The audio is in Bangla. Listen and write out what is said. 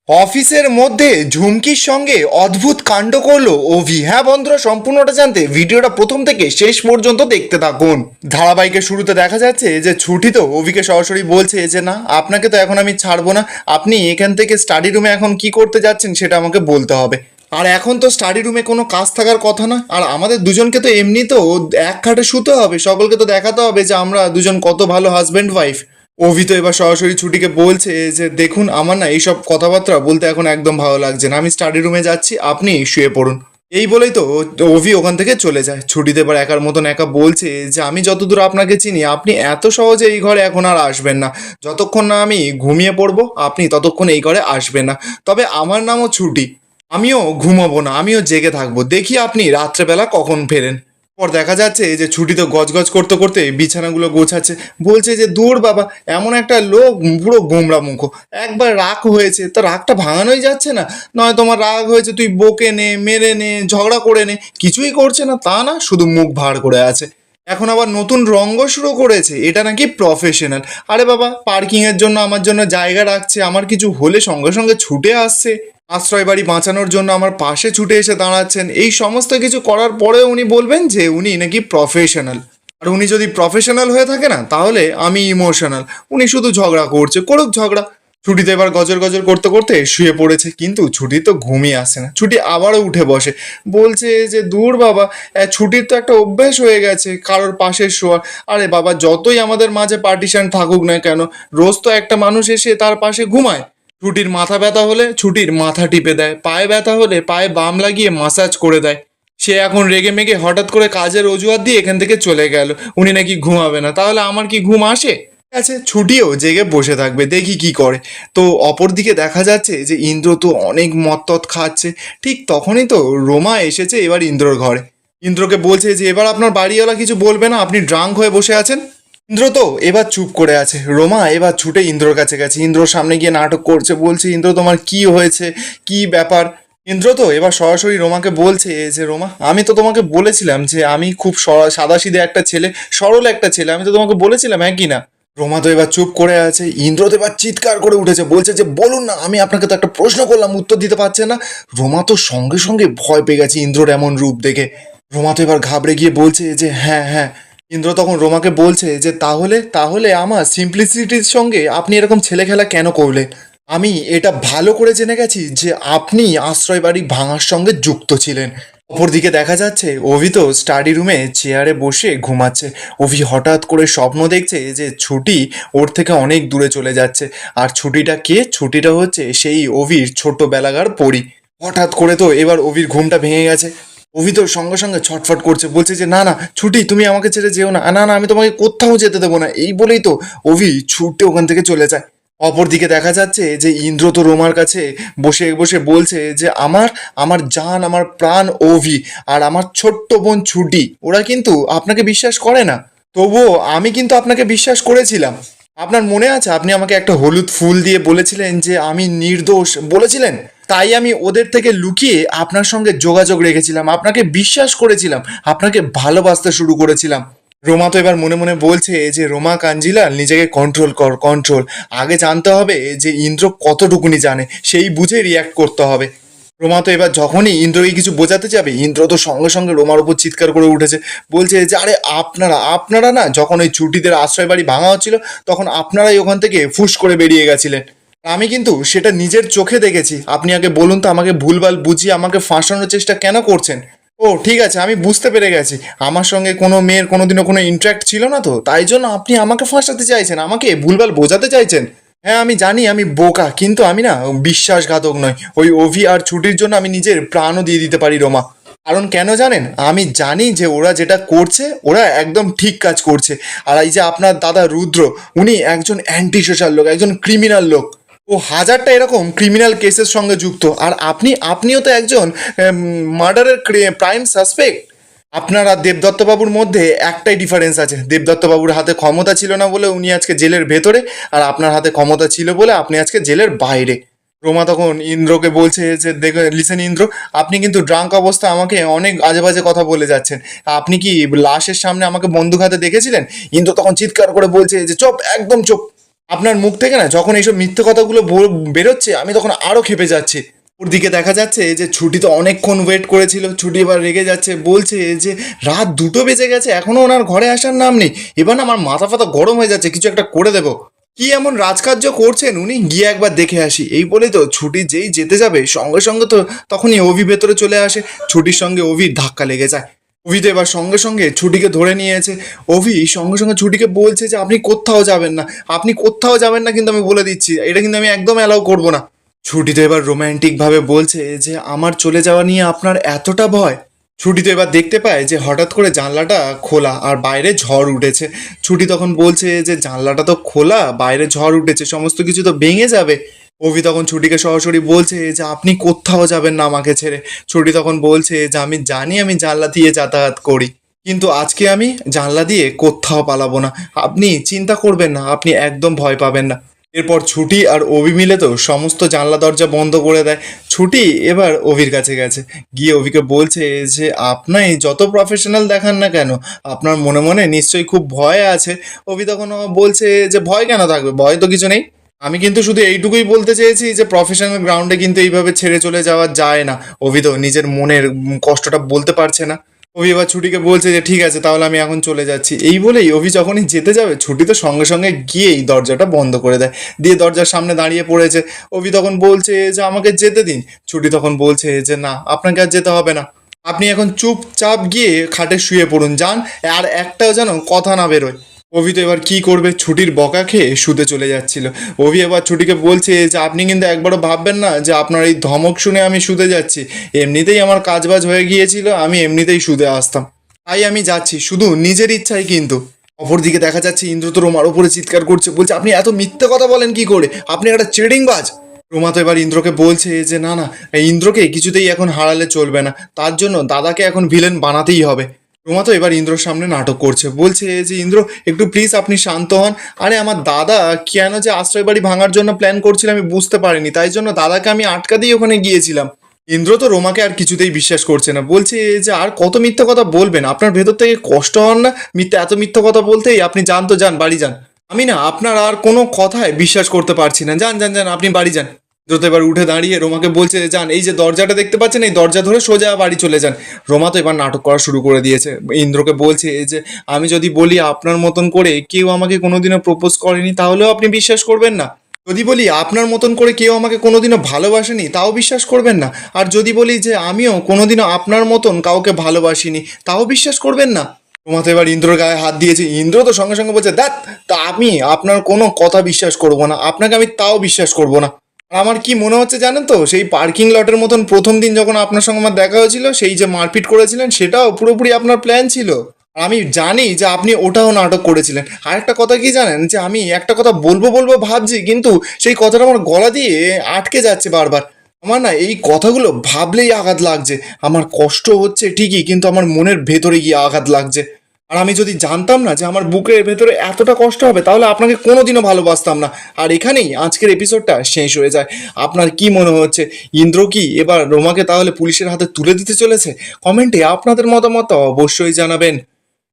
অফিসের মধ্যে ঝুমকির সঙ্গে অদ্ভুত কাণ্ড করলো অভি। হ্যাঁ বন্ধুরা, সম্পূর্ণটা জানতে ভিডিওটা প্রথম থেকে শেষ পর্যন্ত দেখতে থাকুন। ধারাবাহিকের শুরুতে দেখা যাচ্ছে যে ছুটি তো অভিকে সরাসরি বলছে যে না, আপনাকে তো এখন আমি ছাড়বো না, আপনি এখান থেকে স্টাডি রুমে এখন কি করতে যাচ্ছেন সেটা আমাকে বলতে হবে। আর এখন তো স্টাডি রুমে কোনো কাজ থাকার কথা না, আর আমাদের দুজনকে তো এমনি তো এক খাটে শুতে হবে, সকলকে তো দেখাতে হবে যে আমরা দুজন কত ভালো হাজব্যান্ড ওয়াইফ। অভি তো এবার সরাসরি ছুটিকে বলছে যে দেখুন, আমার না এইসব কথাবার্তা বলতে এখন একদম ভালো লাগছে না, আমি স্টাডি রুমে যাচ্ছি, আপনি শুয়ে পড়ুন। এই বলেই তো অভি ওখান থেকে চলে যায়। ছুটিতে এবার একার মতন একা বলছে যে আমি যতদূর আপনাকে চিনি, আপনি এত সহজে এই ঘরে এখন আর আসবেন না। যতক্ষণ না আমি ঘুমিয়ে পড়বো আপনি ততক্ষণ এই ঘরে আসবেন না। তবে আমার নামও ছুটি, আমিও ঘুমাবো না, আমিও জেগে থাকবো, দেখি আপনি রাত্রেবেলা কখন ফেরেন। পর দেখা যাচ্ছে যে ছুটি তো গজগজ করতে করতে বিছানাগুলো গোছাচ্ছে। বলছে যে দূর বাবা, এমন একটা লোক পুরো গোমরা মুখো, একবার রাগ হয়েছে তো রাগটা ভাঙানোই যাচ্ছে না। নয় তোমার রাগ হয়েছে তুই বকে নে, মেরে নে, ঝগড়া করে নে, কিছুই করছে না তা না, শুধু মুখ ভার করে আছে। এখন আবার নতুন রঙ্গ শুরু করেছে, এটা নাকি প্রফেশনাল। আরে বাবা, পার্কিংয়ের জন্য আমার জন্য জায়গা রাখছে, আমার কিছু হলে সঙ্গে সঙ্গে ছুটে আসছে, আশ্রয় বাড়ি বাঁচানোর জন্য আমার পাশে ছুটে এসে দাঁড়াচ্ছেন, এই সমস্ত কিছু করার পরেও উনি বলবেন যে উনি নাকি প্রফেশনাল। আর উনি যদি প্রফেশনাল হয়ে থাকে না, তাহলে আমি ইমোশনাল। উনি শুধু ঝগড়া করছে, করুক ঝগড়া। ছুটিতে এবার গজর গজর করতে করতে শুয়ে পড়েছে, কিন্তু ছুটি তো ঘুমিয়ে আসে না। ছুটি আবারও উঠে বসে, বলছে যে দূর বাবা, ছুটির তো একটা অভ্যাস হয়ে গেছে কারোর পাশে শোয়া। আরে বাবা, যতই আমাদের মাঝে পার্টিশন থাকুক না কেন, রোজ তো একটা মানুষ এসে তার পাশে ঘুমায়। ছুটির মাথা ব্যথা হলে ছুটির মাথা টিপে দেয়, পায়ে ব্যথা হলে পায়ে বাম লাগিয়ে মাসাজ করে দেয়। সে এখন রেগে মেগে হঠাৎ করে কাজের অজুহাত দিয়ে এখান থেকে চলে গেল, উনি নাকি ঘুমাবে না। তাহলে আমার কি ঘুম আসে? ঠিক আছে, ছুটিও জেগে বসে থাকবে, দেখি কি করে। তো অপরদিকে দেখা যাচ্ছে যে ইন্দ্র তো অনেক মত্তত খাচ্ছে। ঠিক তখনই তো রোমা এসেছে এবার ইন্দ্রর ঘরে। ইন্দ্রকে বলছে যে এবার আপনার বাড়িওয়ালা কিছু বলবে না, আপনি ড্রাঙ্ক হয়ে বসে আছেন। ইন্দ্র তো এবার চুপ করে আছে। রোমা এবার ছুটে ইন্দ্রর কাছে গেছে, ইন্দ্রর সামনে গিয়ে নাটক করছে, বলছে ইন্দ্র তোমার কি হয়েছে, কি ব্যাপার। ইন্দ্র তো এবার সরাসরি রোমাকে বলছে যে রোমা, আমি তো তোমাকে বলেছিলাম যে আমি খুব সাদাসিধে একটা ছেলে, সরল একটা ছেলে, আমি তো তোমাকে বলেছিলাম, হ্যাঁ কি না। রোমা তো এবার চুপ করে আছে। ইন্দ্র তো এবার চিৎকার করে উঠেছে, বলছে যে বলুন না, আমি আপনাকে তো একটা প্রশ্ন করলাম, উত্তর দিতে পারছে না। রোমা তো সঙ্গে সঙ্গে ভয় পেয়ে গেছে ইন্দ্রর এমন রূপ দেখে। রোমা তো এবার ঘাবড়ে গিয়ে বলছে যে হ্যাঁ হ্যাঁ। ইন্দ্র তখন রোমাকে বলছে যে তাহলে তাহলে আমার সিম্পলিসিটির সঙ্গে আপনি এরকম ছেলে খেলা কেন করলেন? আমি এটা ভালো করে জেনে গেছি যে আপনি আশ্রয় বাড়ি ভাঙার সঙ্গে যুক্ত ছিলেন। অপরদিকে দেখা যাচ্ছে অভি তো স্টাডি রুমে চেয়ারে বসে ঘুমাচ্ছে। অভি হঠাৎ করে স্বপ্ন দেখছে যে ছুটি ওর থেকে অনেক দূরে চলে যাচ্ছে। আর ছুটিটা কে? ছুটিটা হচ্ছে সেই অভির ছোট্টবেলাকার পরী। হঠাৎ করে তো এবার অভির ঘুমটা ভেঙে গেছে। অভি তো সঙ্গে সঙ্গে ছটফট করছে, বলছে যে না না ছুটি, তুমি আমাকে ছেড়ে যেও না, না না আমি তোমাকে কোথাও যেতে দেবো না। এই বলেই তো অভি ছুটে ওখান থেকে চলে যায়। অপরদিকে দেখা যাচ্ছে যে ইন্দ্র তো রোমার কাছে বসে বসে বলছে যে আমার আমার জান, আমার প্রাণ অভি আর আমার ছোট্ট বোন ছুটি, ওরা কিন্তু আপনাকে বিশ্বাস করে না, তবুও আমি কিন্তু আপনাকে বিশ্বাস করেছিলাম। আপনার মনে আছে আপনি আমাকে একটা হলুদ ফুল দিয়ে বলেছিলেন যে আমি নির্দোষ বলেছিলেন, তাই আমি ওদের থেকে লুকিয়ে আপনার সঙ্গে যোগাযোগ রেখেছিলাম, আপনাকে বিশ্বাস করেছিলাম, আপনাকে ভালোবাসতে শুরু করেছিলাম। রোমা তো এবার মনে মনে বলছে যে রোমা কাঞ্জিলাল, নিজেকে কন্ট্রোল কর, কন্ট্রোল। আগে জানতে হবে যে ইন্দ্র কতটুকুনি জানে, সেই বুঝে রিয়াক্ট করতে হবে। রোমা তো এবার যখনই ইন্দ্রকে কিছু বোঝাতে যাবে, ইন্দ্র তো সঙ্গে সঙ্গে রোমার উপর চিৎকার করে উঠেছে, বলছে যে আরে আপনারা আপনারা না, যখন ওই ছুটিদের আশ্রয় বাড়ি ভাঙা হচ্ছিল তখন আপনারাই ওখান থেকে ফুস করে বেরিয়ে গেছিলেন। আমি কিন্তু সেটা নিজের চোখে দেখেছি। আপনি আগে বলুন তো, আমাকে ভুলভাল বুঝিয়ে আমাকে ফাঁসানোর চেষ্টা কেন করছেন? ও ঠিক আছে, আমি বুঝতে পেরে গেছি, আমার সঙ্গে কোনো মেয়ের কোনোদিনও কোনো ইন্টারাক্ট ছিল না, তো তাই জন্য আপনি আমাকে ফাঁসাতে চাইছেন, আমাকে ভুলভাল বোঝাতে চাইছেন। হ্যাঁ আমি জানি আমি বোকা, কিন্তু আমি না বিশ্বাসঘাতক নয়। ওই অভি আর ছুটির জন্য আমি নিজের প্রাণও দিয়ে দিতে পারি রোমা। কারণ কেন জানেন? আমি জানি যে ওরা যেটা করছে ওরা একদম ঠিক কাজ করছে। আর এই যে আপনার দাদা রুদ্র, উনি একজন অ্যান্টি সোশ্যাল লোক, একজন ক্রিমিনাল লোক। ও হাজারটা এরকম ক্রিমিনাল কেসের সঙ্গে যুক্ত। আর আপনিও তো একজন মার্ডারের প্রাইম সাসপেক্ট। আপনার আর দেবদত্তবাবুর মধ্যে একটাই ডিফারেন্স আছে, দেবদত্তবাবুর হাতে ক্ষমতা ছিল না বলে উনি আজকে জেলের ভেতরে, আর আপনার হাতে ক্ষমতা ছিল বলে আপনি আজকে জেলের বাইরে। রোমা তখন ইন্দ্রকে বলছে যে দেখো লিসেন ইন্দ্র, আপনি কিন্তু ড্রাঙ্ক অবস্থা আমাকে অনেক আজে বাজে কথা বলে যাচ্ছেন। আপনি কি লাশের সামনে আমাকে বন্দুক হাতে দেখেছিলেন? ইন্দ্র তখন চিৎকার করে বলছে যে চুপ, একদম চুপ। আপনার মুখ থেকে না যখন এইসব মিথ্যে কথাগুলো বেরোচ্ছে আমি তখন আরও ক্ষেপে যাচ্ছি। ওর দিকে দেখা যাচ্ছে যে ছুটি তো অনেকক্ষণ ওয়েট করেছিল, ছুটি এবার রেগে যাচ্ছে, বলছে যে রাত 2টো বেজে গেছে এখনও ওনার ঘরে আসার নাম নেই। এবার না আমার মাথা ফাতা গরম হয়ে যাচ্ছে, কিছু একটা করে দেবো। কি এমন রাজকার্য করছেন উনি, গিয়ে একবার দেখে আসি। এই বলেই তো ছুটি যেই যেতে যাবে সঙ্গে সঙ্গে তো তখনই অভি ভেতরে চলে আসে। ছুটির সঙ্গে অভির ধাক্কা লেগে যায়। অভি তো এবার সঙ্গে সঙ্গে ছুটিকে ধরে নিয়েছে। অভি সঙ্গে সঙ্গে ছুটিকে বলছে যে আপনি কোথাও যাবেন না, আপনি কোথাও যাবেন না, কিন্তু আমি বলে দিচ্ছি এটা কিন্তু আমি একদম অ্যালাউ করবো না। ছুটি তো এবার রোম্যান্টিক ভাবে বলছে যে আমার চলে যাওয়া নিয়ে আপনার এতটা ভয়। ছুটি তো এবার দেখতে পায় যে হঠাৎ করে জানলাটা খোলা আর বাইরে ঝড় উঠেছে। ছুটি তখন বলছে যে জানলাটা তো খোলা, বাইরে ঝড় উঠেছে, সমস্ত কিছু তো ভেঙে যাবে। অভি তখন ছুটিকে সরাসরি বলছে যে আপনি কোথাও যাবেন না আমাকে ছেড়ে। ছুটি তখন বলছে যে আমি জানি আমি জানলা দিয়ে যাতায়াত করি, কিন্তু আজকে আমি জানলা দিয়ে কোথাও পালাবো না। আপনি চিন্তা করবেন না, আপনি একদম ভয় পাবেন না। এরপর ছুটি আর অভি মিলে তো সমস্ত জানলা দরজা বন্ধ করে দেয়। ছুটি এবার অভির কাছে গেছে, গিয়ে অভিকে বলছে যে আপনি যত প্রফেশনাল দেখান না কেন আপনার মনে মনে নিশ্চয়ই খুব ভয় আছে। অভি তখন বলছে যে ভয় কেন থাকবে, ভয় তো কিছু নেই। আমি কিন্তু শুধু এইটুকুই বলতে চেয়েছি যে প্রফেশনাল গ্রাউন্ডে কিন্তু এইভাবে ছেড়ে চলে যাওয়া যায় না। অভি তো নিজের মনের কষ্টটা বলতে পারছে না। অভি এবার ছুটিকে বলছে যে ঠিক আছে তাহলে আমি এখন চলে যাচ্ছি। এই বলেই অভি যখনই যেতে যাবে ছুটি তো সঙ্গে সঙ্গে গিয়েই দরজাটা বন্ধ করে দেয়, দিয়ে দরজার সামনে দাঁড়িয়ে পড়েছে। অভি তখন বলছে যে আমাকে যেতে দিন। ছুটি তখন বলছে যে না, আপনাকে আর যেতে হবে না, আপনি এখন চুপচাপ গিয়ে খাটে শুয়ে পড়ুন, যান, আর একটাও যেন কথা না বেরোয়। অভি তো এবার কি করবে, ছুটির বকা খেয়ে শুতে চলে যাচ্ছিল। অভি এবার ছুটিকে বলছে যে আপনি কিন্তু একবারও ভাববেন না যে আপনার এই ধমক শুনে আমি শুতে যাচ্ছি, এমনিতেই আমার কাজবাজ হয়ে গিয়েছিল, আমি এমনিতেই শুতে আসতাম, তাই আমি যাচ্ছি শুধু নিজের ইচ্ছায় কিন্তু। অপরদিকে দেখা যাচ্ছে ইন্দ্র তো রোমার ওপরে চিৎকার করছে, বলছে আপনি এত মিথ্যে কথা বলেন কি করে, আপনি একটা চিটিংবাজ। রোমা তো এবার ইন্দ্রকে বলছে যে না না, এই ইন্দ্রকে কিছুতেই এখন হারালে চলবে না, তার জন্য দাদাকে এখন ভিলেন বানাতেই হবে। রোমা তো এবার ইন্দ্রর সামনে নাটক করছে, বলছে যে ইন্দ্র একটু প্লিজ আপনি শান্ত হন। আরে আমার দাদা কেন যে আশ্রয় বাড়ি ভাঙার জন্য প্ল্যান করছিল আমি বুঝতে পারিনি, তাই জন্য দাদাকে আমি আটকা দিয়ে ওখানে গিয়েছিলাম। ইন্দ্র তো রোমাকে আর কিছুতেই বিশ্বাস করছে না, বলছে যে আর কত মিথ্যা কথা বলবেন, আপনার ভেতর থেকে কষ্ট হন না এত মিথ্যা কথা বলতেই, আপনি যান তো যান, বাড়ি যান। আমি না আপনার আর কোনো কথায় বিশ্বাস করতে পারছি না, যান যান যান, আপনি বাড়ি যান। ইন্দ্র তো এবার উঠে দাঁড়িয়ে রোমাকে বলছে যে যান, এই যে দরজাটা দেখতে পাচ্ছেন এই দরজা ধরে সোজা বাড়ি চলে যান। রোমা তো এবার নাটক করা শুরু করে দিয়েছে, ইন্দ্রকে বলছে যে আমি যদি বলি আপনার মতন করে কেউ আমাকে কোনোদিনও প্রপোজ করেনি তাহলেও আপনি বিশ্বাস করবেন না, যদি বলি আপনার মতন করে কেউ আমাকে কোনোদিনও ভালোবাসেনি তাও বিশ্বাস করবেন না, আর যদি বলি যে আমিও কোনোদিনও আপনার মতন কাউকে ভালোবাসিনি তাও বিশ্বাস করবেন না। তোমাতে এবার ইন্দ্রর গায়ে হাত দিয়েছে, ইন্দ্র তো সঙ্গে সঙ্গে বলছে দেখ, তা আমি আপনার কোনো কথা বিশ্বাস করব না, আপনাকে আমি তাও বিশ্বাস করব না। আর আমার কি মনে হচ্ছে জানেন তো, সেই পার্কিং লটের মতন প্রথম দিন যখন আপনার সঙ্গে আমার দেখা হয়েছিল, সেই যে মারপিট করেছিলেন সেটাও পুরোপুরি আপনার প্ল্যান ছিল। আর আমি জানি যে আপনি ওটাও নাটক করেছিলেন। আর একটা কথা কি জানেন, যে আমি একটা কথা বলবো বলবো ভাবছি, কিন্তু সেই কথাটা আমার গলা দিয়ে আটকে যাচ্ছে বারবার। আমার না এই কথাগুলো ভাবলেই আঘাত লাগছে, আমার কষ্ট হচ্ছে ঠিকই, কিন্তু আমার মনের ভেতরে গিয়ে আঘাত লাগছে। আর আমি যদি জানতাম না যে আমার বুকের ভেতরে এতটা কষ্ট হবে তাহলে আপনাকে কোনোদিনও ভালোবাসতাম না। আর এখানেই আজকের এপিসোডটা শেষ হয়ে যায়। আপনার কি মনে হচ্ছে, ইন্দ্র কি এবার রোমাকে তাহলে পুলিশের হাতে তুলে দিতে চলেছে? কমেন্টে আপনাদের মতামত অবশ্যই জানাবেন।